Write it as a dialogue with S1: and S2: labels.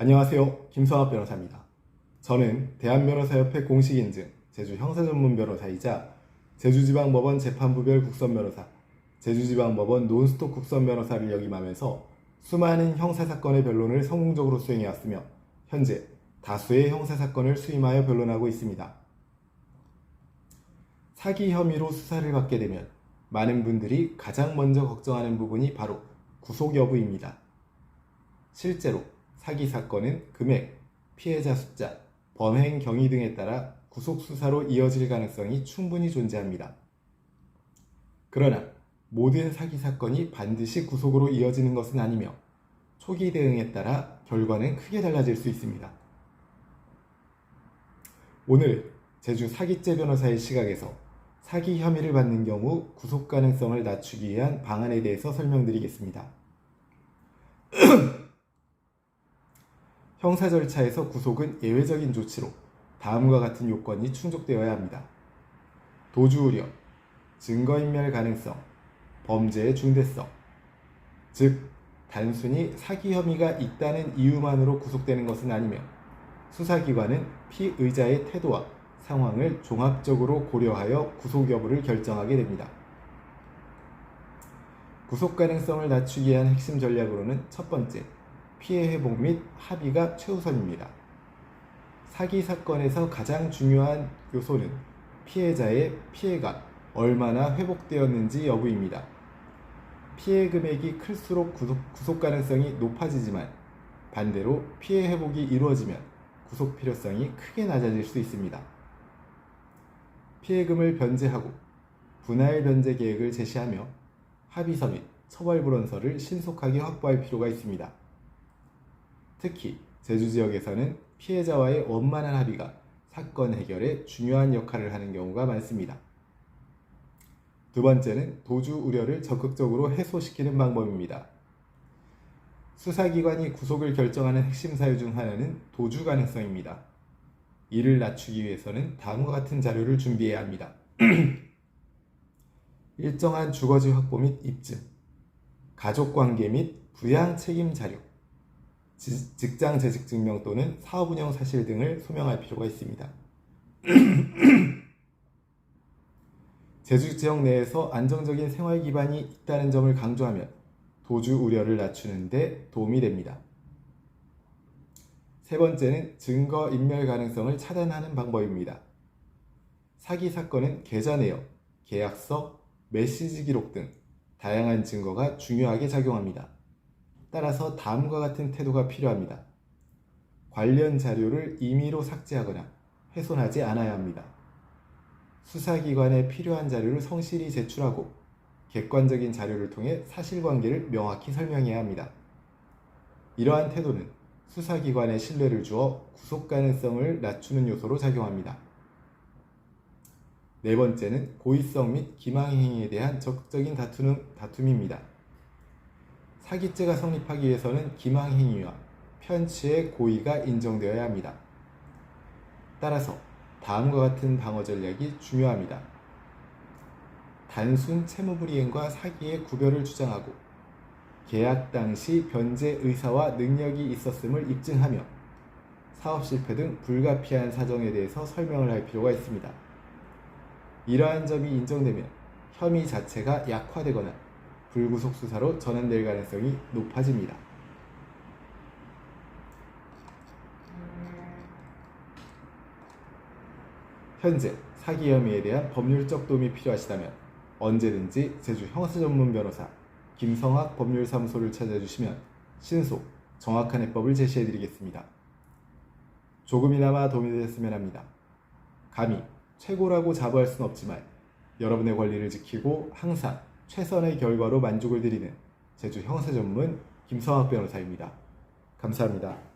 S1: 안녕하세요. 김성학 변호사입니다. 저는 대한변호사협회 공식인증 제주형사전문변호사이자 제주지방법원 재판부별 국선변호사, 제주지방법원 논스톱 국선변호사를 역임하면서 수많은 형사사건의 변론을 성공적으로 수행해왔으며 현재 다수의 형사사건을 수임하여 변론하고 있습니다. 사기 혐의로 수사를 받게 되면 많은 분들이 가장 먼저 걱정하는 부분이 바로 구속 여부입니다. 실제로 사기 사건은 금액, 피해자 숫자, 범행 경위 등에 따라 구속 수사로 이어질 가능성이 충분히 존재합니다. 그러나 모든 사기 사건이 반드시 구속으로 이어지는 것은 아니며 초기 대응에 따라 결과는 크게 달라질 수 있습니다. 오늘 제주 사기죄 변호사의 시각에서 사기 혐의를 받는 경우 구속 가능성을 낮추기 위한 방안에 대해서 설명드리겠습니다. 형사 절차에서 구속은 예외적인 조치로 다음과 같은 요건이 충족되어야 합니다. 도주 우려, 증거인멸 가능성, 범죄의 중대성, 즉 단순히 사기 혐의가 있다는 이유만으로 구속되는 것은 아니며 수사기관은 피의자의 태도와 상황을 종합적으로 고려하여 구속 여부를 결정하게 됩니다. 구속 가능성을 낮추기 위한 핵심 전략으로는 첫 번째, 피해 회복 및 합의가 최우선입니다. 사기 사건에서 가장 중요한 요소는 피해자의 피해가 얼마나 회복되었는지 여부입니다. 피해 금액이 클수록 구속 가능성이 높아지지만 반대로 피해 회복이 이루어지면 구속 필요성이 크게 낮아질 수 있습니다. 피해금을 변제하고 분할 변제 계획을 제시하며 합의서 및 처벌불원서를 신속하게 확보할 필요가 있습니다. 특히 제주 지역에서는 피해자와의 원만한 합의가 사건 해결에 중요한 역할을 하는 경우가 많습니다. 두 번째는 도주 우려를 적극적으로 해소시키는 방법입니다. 수사기관이 구속을 결정하는 핵심 사유 중 하나는 도주 가능성입니다. 이를 낮추기 위해서는 다음과 같은 자료를 준비해야 합니다. 일정한 주거지 확보 및 입증, 가족관계 및 부양 책임 자료, 직장 재직 증명 또는 사업 운영 사실 등을 소명할 필요가 있습니다. 제주 지역 내에서 안정적인 생활 기반이 있다는 점을 강조하면 도주 우려를 낮추는 데 도움이 됩니다. 세 번째는 증거 인멸 가능성을 차단하는 방법입니다. 사기 사건은 계좌 내역, 계약서, 메시지 기록 등 다양한 증거가 중요하게 작용합니다. 따라서 다음과 같은 태도가 필요합니다. 관련 자료를 임의로 삭제하거나 훼손하지 않아야 합니다. 수사기관에 필요한 자료를 성실히 제출하고 객관적인 자료를 통해 사실관계를 명확히 설명해야 합니다. 이러한 태도는 수사기관에 신뢰를 주어 구속 가능성을 낮추는 요소로 작용합니다. 네 번째는 고의성 및 기망 행위에 대한 적극적인 다툼입니다. 사기죄가 성립하기 위해서는 기망 행위와 편취의 고의가 인정되어야 합니다. 따라서 다음과 같은 방어 전략이 중요합니다. 단순 채무불이행과 사기의 구별을 주장하고 계약 당시 변제 의사와 능력이 있었음을 입증하며 사업 실패 등 불가피한 사정에 대해서 설명을 할 필요가 있습니다. 이러한 점이 인정되면 혐의 자체가 약화되거나 불구속 수사로 전환될 가능성이 높아집니다. 현재 사기 혐의에 대한 법률적 도움이 필요하시다면 언제든지 제주 형사전문변호사 김성학 법률사무소를 찾아주시면 신속, 정확한 해법을 제시해드리겠습니다. 조금이나마 도움이 되셨으면 합니다. 감히 최고라고 자부할 수는 없지만 여러분의 권리를 지키고 항상 최선의 결과로 만족을 드리는 제주 형사전문 김성학 변호사입니다. 감사합니다.